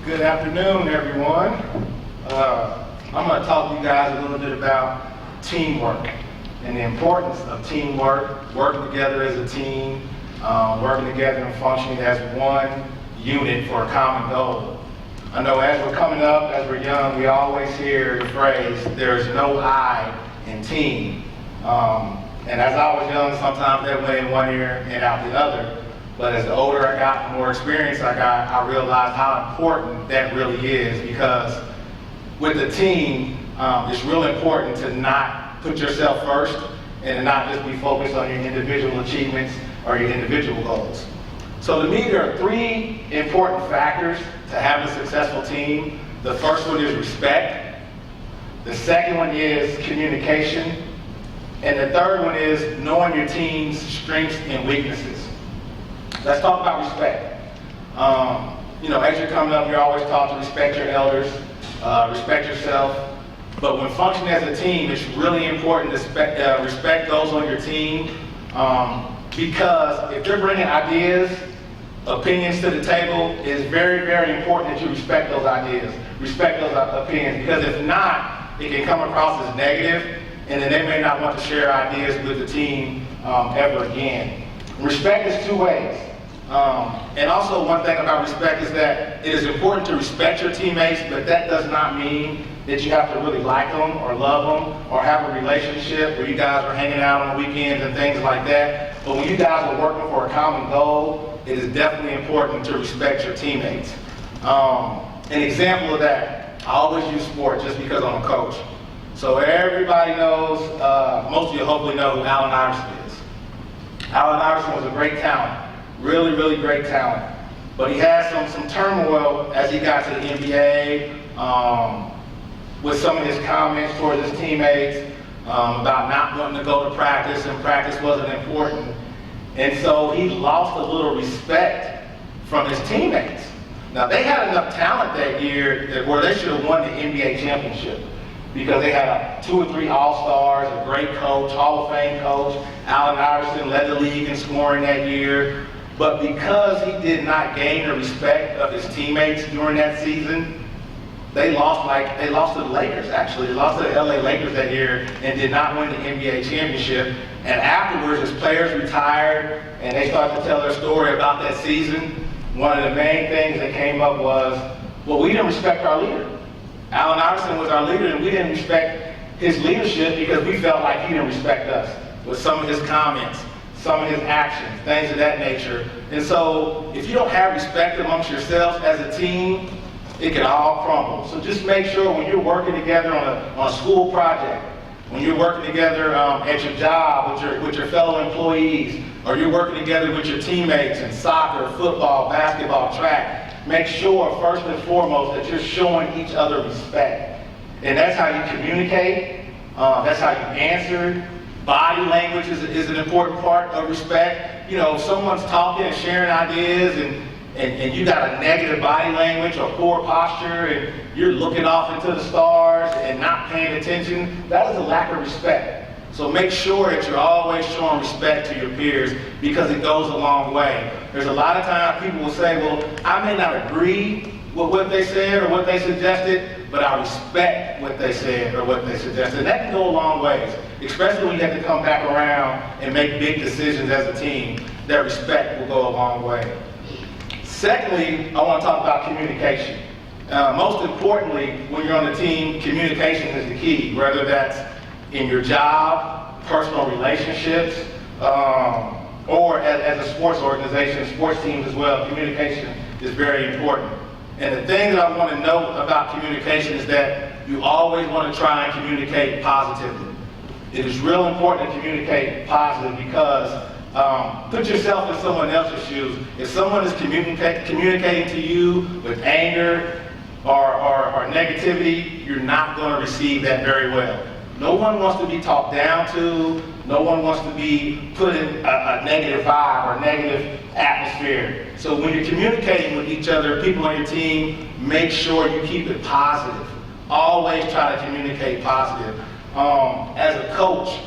Good afternoon, everyone. I'm going to talk to you guys a little bit about teamwork and the importance of teamwork, working together as a team, working together and functioning as one unit for a common goal. I know as we're coming up, as we're young, we always hear the phrase, there's no I in team. And as I was young, sometimes that went in one ear and out the other. But as the older I got, the more experience I got, I realized how important that really is, because with the team, it's really important to not put yourself first and to not just be focused on your individual achievements or your individual goals. So to me, there are three important factors to have a successful team. The first one is respect. The second one is communication. And the third one is knowing your team's strengths and weaknesses. Let's talk about respect. As you're coming up, you're always taught to respect your elders, respect yourself. But when functioning as a team, it's really important to respect those on your team, because if they're bringing ideas, opinions to the table, it's very, very important that you respect those ideas, respect those opinions, because if not, it can come across as negative, and then they may not want to share ideas with the team ever again. Respect is two ways. And also one thing about respect is that it is important to respect your teammates, but that does not mean that you have to really like them or love them or have a relationship where you guys are hanging out on weekends and things like that. But when you guys are working for a common goal, it is definitely important to respect your teammates. An example of that, I always use sport just because I'm a coach. So everybody knows, most of you hopefully know who Allen Iverson is. Allen Iverson was a great talent. Really, really great talent. But he had some turmoil as he got to the NBA with some of his comments towards his teammates about not wanting to go to practice, and practice wasn't important. And so he lost a little respect from his teammates. Now, they had enough talent that year where they should have won the NBA championship, because they had 2 or 3 All-Stars, a great coach, Hall of Fame coach. Allen Iverson led the league in scoring that year. But because he did not gain the respect of his teammates during that season, they lost to the Lakers, actually. They lost to the LA Lakers that year and did not win the NBA championship. And afterwards, as players retired and they started to tell their story about that season, one of the main things that came up was, well, we didn't respect our leader. Allen Iverson was our leader, and we didn't respect his leadership because we felt like he didn't respect us with some of his comments, some of his actions, things of that nature. And so if you don't have respect amongst yourselves as a team, it can all crumble. So just make sure when you're working together on a school project, when you're working together at your job with your fellow employees, or you're working together with your teammates in soccer, football, basketball, track, make sure first and foremost that you're showing each other respect. And that's how you communicate, that's how you answer. Body language is an important part of respect. If someone's talking and sharing ideas and you got a negative body language or poor posture and you're looking off into the stars and not paying attention, that is a lack of respect. So make sure that you're always showing respect to your peers, because it goes a long way. There's a lot of times people will say, well, I may not agree with what they said or what they suggested, but I respect what they said or what they suggested. And that can go a long ways, especially when you have to come back around and make big decisions as a team. That respect will go a long way. Secondly, I want to talk about communication. Most importantly, when you're on the team, communication is the key, whether that's in your job, personal relationships, or as a sports organization, sports teams as well. Communication is very important. And the thing that I want to note about communication is that you always want to try and communicate positively. It is real important to communicate positive, because put yourself in someone else's shoes. If someone is communicating to you with anger or negativity, you're not going to receive that very well. No one wants to be talked down to. No one wants to be put in a negative vibe or negative atmosphere. So when you're communicating with each other, people on your team, make sure you keep it positive. Always try to communicate positive. As a coach,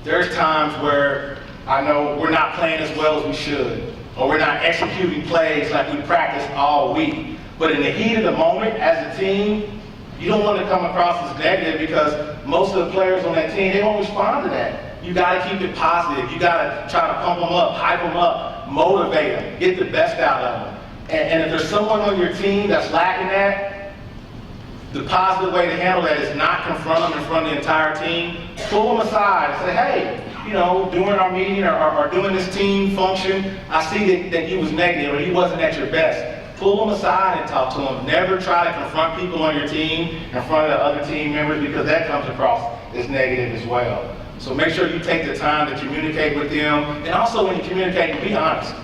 there's times where I know we're not playing as well as we should, or we're not executing plays like we practiced all week. But in the heat of the moment, as a team, you don't want to come across as negative because most of the players on that team, they don't respond to that. You got to keep it positive. You got to try to pump them up, hype them up, motivate them, get the best out of them. And if there's someone on your team that's lacking that, the positive way to handle that is not confront them in front of the entire team. Pull them aside and say, hey, you know, during our meeting or doing this team function, I see that you was negative or you wasn't at your best. Pull them aside and talk to them. Never try to confront people on your team in front of the other team members because that comes across as negative as well. So make sure you take the time to communicate with them. And also when you communicate, be honest.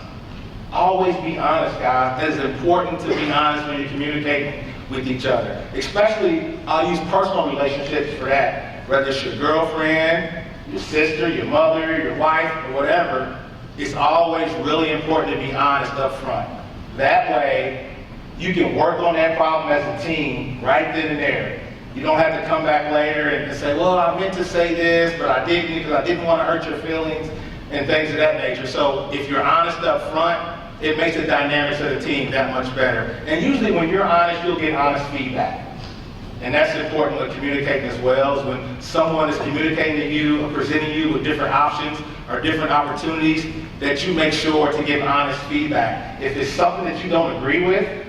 Always be honest, guys. It is important to be honest when you're communicating with each other. Especially, I'll use personal relationships for that. Whether it's your girlfriend, your sister, your mother, your wife, or whatever, it's always really important to be honest up front. That way, you can work on that problem as a team right then and there. You don't have to come back later and say, well, I meant to say this, but I didn't because I didn't want to hurt your feelings and things of that nature. So if you're honest up front, it makes the dynamics of the team that much better. And usually when you're honest, you'll get honest feedback. And that's important with communicating as well, is when someone is communicating to you or presenting you with different options or different opportunities, that you make sure to give honest feedback. If it's something that you don't agree with,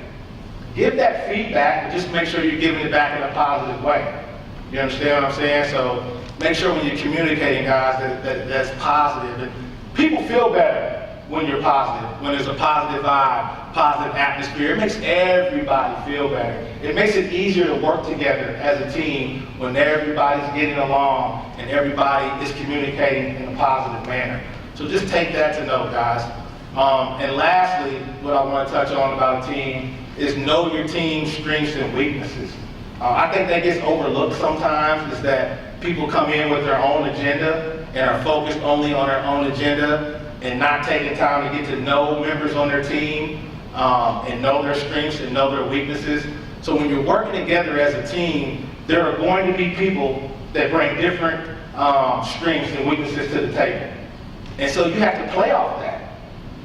give that feedback, but just make sure you're giving it back in a positive way. You understand what I'm saying? So make sure when you're communicating, guys, that's positive. And people feel better when you're positive, when there's a positive vibe, positive atmosphere. It makes everybody feel better. It makes it easier to work together as a team when everybody's getting along and everybody is communicating in a positive manner. So just take that to note, guys. And lastly, what I want to touch on about a team is know your team's strengths and weaknesses. I think that gets overlooked sometimes, is that people come in with their own agenda and are focused only on their own agenda and not taking time to get to know members on their team and know their strengths and know their weaknesses. So when you're working together as a team, there are going to be people that bring different strengths and weaknesses to the table. And so you have to play off that.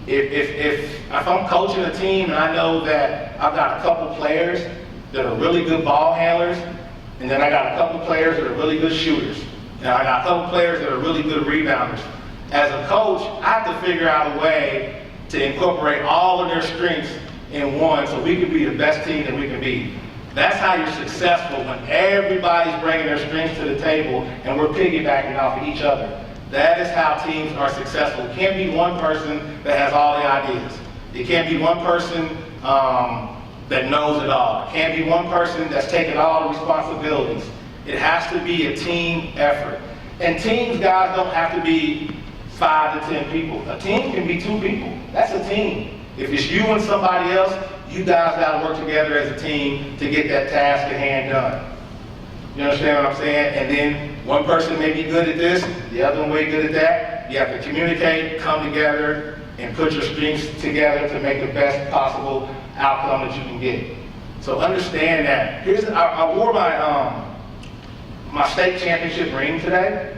If I'm coaching a team and I know that I've got a couple players that are really good ball handlers, and then I got a couple players that are really good shooters, and I got a couple players that are really good rebounders. As a coach, I have to figure out a way to incorporate all of their strengths in one so we can be the best team that we can be. That's how you're successful, when everybody's bringing their strengths to the table and we're piggybacking off of each other. That is how teams are successful. It can't be one person that has all the ideas. It can't be one person that knows it all. It can't be one person that's taking all the responsibilities. It has to be a team effort. And teams, guys, don't have to be 5 to 10 people. A team can be 2 people. That's a team. If it's you and somebody else, you guys got to work together as a team to get that task at hand done. You understand what I'm saying? And then one person may be good at this, the other one may be good at that. You have to communicate, come together, and put your strengths together to make the best possible outcome that you can get. So understand that. I wore my state championship ring today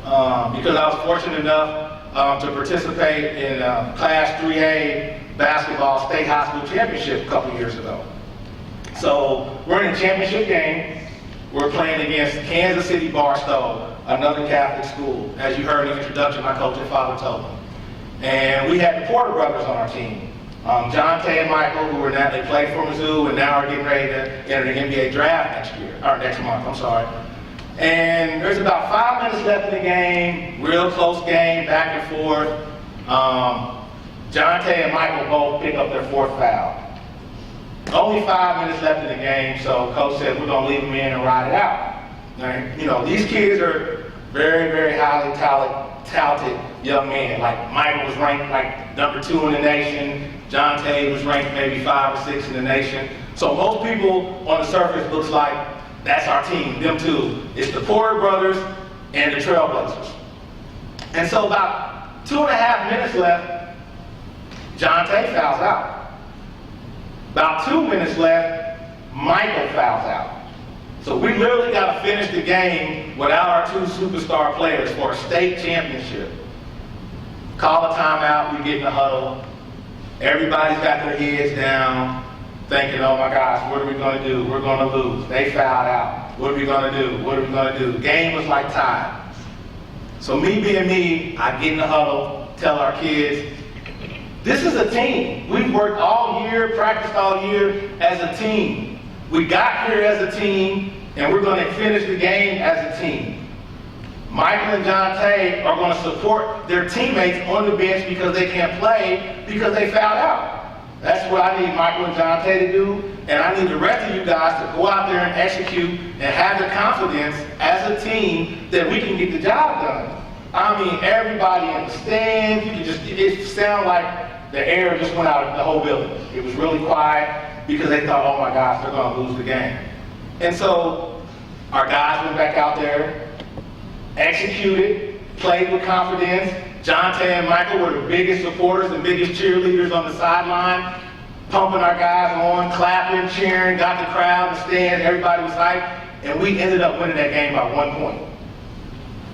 because I was fortunate enough to participate in Class 3A basketball state high school championship a couple years ago. So we're in a championship game. We're playing against Kansas City Barstow, another Catholic school. As you heard in the introduction, my coach and father told me. And we had the Porter brothers on our team. John Tay and Michael, who they played for Mizzou and now are getting ready to enter the NBA draft next month, I'm sorry. And there's about 5 minutes left in the game, real close game, back and forth. John Tay and Michael both pick up their 4th foul. Only 5 minutes left in the game, so coach said we're going to leave them in and ride it out. Right? You know, these kids are very, very highly talented young men. Like Michael was ranked like number 2 in the nation. John Tay was ranked maybe 5 or 6 in the nation. So most people on the surface looks like that's our team, them two. It's the Porter brothers and the Trailblazers. And so about 2.5 minutes left, John Tay fouls out. About 2 minutes left, Michael fouls out. So we literally got to finish the game without our 2 superstar players for a state championship. Call a timeout, we get in the huddle. Everybody's got their heads down. thinking, oh my gosh, what are we going to do? We're going to lose. They fouled out. What are we going to do? What are we going to do? The game was like tied. So me being me, I get in the huddle, tell our kids, this is a team. We've worked all year, practiced all year as a team. We got here as a team, and we're going to finish the game as a team. Michael and Jonte are going to support their teammates on the bench because they can't play because they fouled out. That's what I need Michael and Jonte to do, and I need the rest of you guys to go out there and execute and have the confidence as a team that we can get the job done. I mean, everybody in the stands, you can just, it sounded like the air just went out of the whole building. It was really quiet because they thought, oh my gosh, they're going to lose the game. And so our guys went back out there, executed, played with confidence. Jonte and Michael were the biggest supporters and biggest cheerleaders on the sideline, pumping our guys on, clapping, cheering, got the crowd in the stands, everybody was hyped, and we ended up winning that game by 1 point.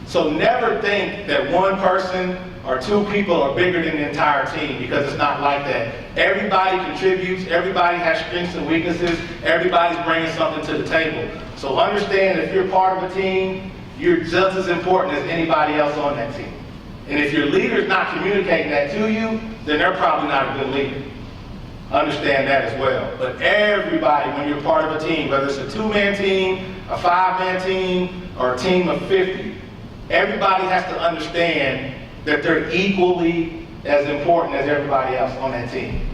So never think that one person or two people are bigger than the entire team, because it's not like that. Everybody contributes, everybody has strengths and weaknesses, everybody's bringing something to the table. So understand if you're part of a team, you're just as important as anybody else on that team. And if your leader's not communicating that to you, then they're probably not a good leader. Understand that as well. But everybody, when you're part of a team, whether it's a 2-man team, a 5-man team, or a team of 50, everybody has to understand that they're equally as important as everybody else on that team.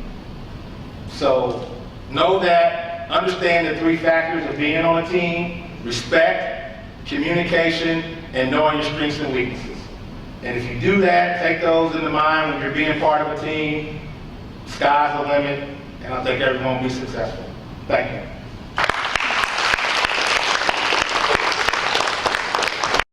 So know that, understand the 3 factors of being on a team: respect, communication, and knowing your strengths and weaknesses. And if you do that, take those into mind when you're being part of a team, sky's the limit, and I think everyone will be successful. Thank you.